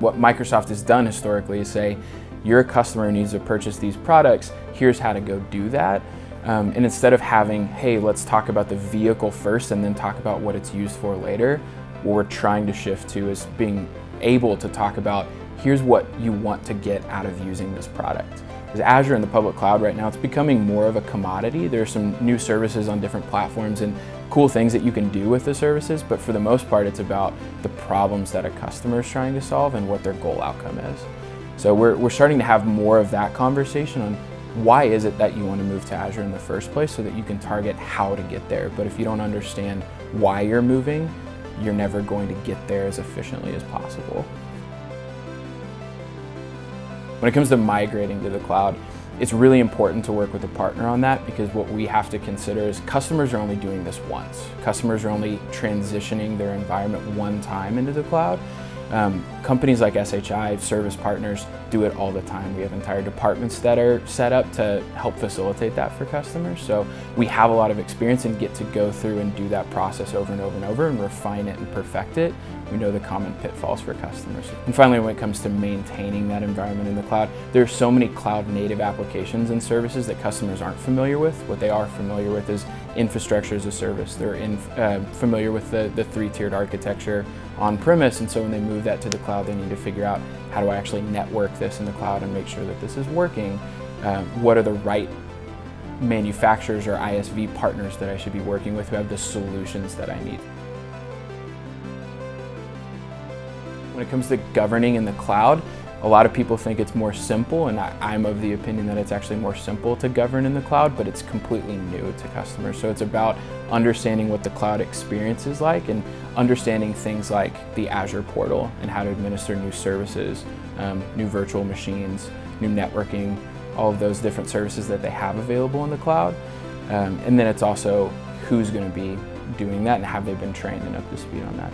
What Microsoft has done historically is say, you're a customer who needs to purchase these products, here's how to go do that. And instead of having, hey, let's talk about the vehicle first and then talk about what it's used for later, what we're trying to shift to is being able to talk about, here's what you want to get out of using this product. Because Azure in the public cloud right now, it's becoming more of a commodity. There are some new services on different platforms and cool things that you can do with the services, but for the most part, it's about the problems that a customer is trying to solve and what their goal outcome is. So we're starting to have more of that conversation on why is it that you want to move to Azure in the first place so that you can target how to get there. But if you don't understand why you're moving, you're never going to get there as efficiently as possible. When it comes to migrating to the cloud, it's really important to work with a partner on that, because what we have to consider is customers are only doing this once. Customers are only transitioning their environment one time into the cloud. Companies like SHI, service partners, do it all the time. We have entire departments that are set up to help facilitate that for customers. So we have a lot of experience and get to go through and do that process over and over and over and refine it and perfect it. We know the common pitfalls for customers. And finally, when it comes to maintaining that environment in the cloud, there are so many cloud native applications and services that customers aren't familiar with. What they are familiar with is infrastructure as a service. They're familiar with the three-tiered architecture on-premise, and so when they move that to the cloud, they need to figure out, how do I actually network this in the cloud and make sure that this is working? What are the right manufacturers or ISV partners that I should be working with who have the solutions that I need? When it comes to governing in the cloud, a lot of people think it's more simple, and I'm of the opinion that it's actually more simple to govern in the cloud, but it's completely new to customers. So it's about understanding what the cloud experience is like and understanding things like the Azure portal and how to administer new services, new virtual machines, new networking, all of those different services that they have available in the cloud. And then it's also who's going to be doing that and have they been trained and up to speed on that.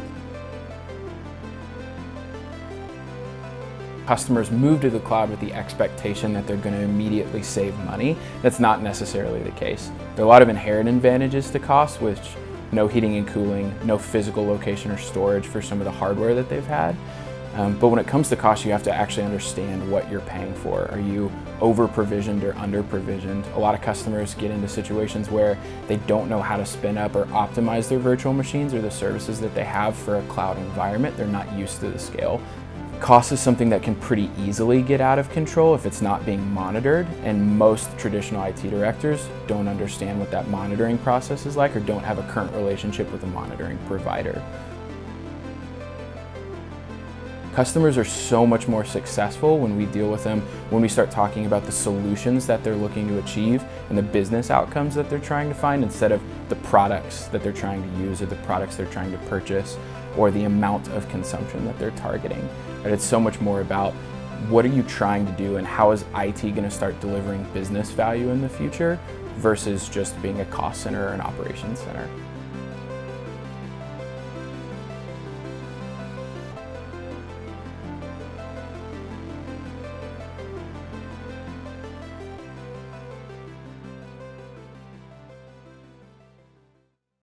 Customers move to the cloud with the expectation that they're going to immediately save money. That's not necessarily the case. There are a lot of inherent advantages to cost, which no heating and cooling, no physical location or storage for some of the hardware that they've had. But when it comes to cost, you have to actually understand what you're paying for. Are you over-provisioned or under-provisioned? A lot of customers get into situations where they don't know how to spin up or optimize their virtual machines or the services that they have for a cloud environment. They're not used to the scale. Cost is something that can pretty easily get out of control if it's not being monitored, and most traditional IT directors don't understand what that monitoring process is like or don't have a current relationship with a monitoring provider. Customers are so much more successful when we deal with them, when we start talking about the solutions that they're looking to achieve and the business outcomes that they're trying to find, instead of the products that they're trying to use or the products they're trying to purchase or the amount of consumption that they're targeting. Right? It's so much more about what are you trying to do and how is IT going to start delivering business value in the future versus just being a cost center or an operations center.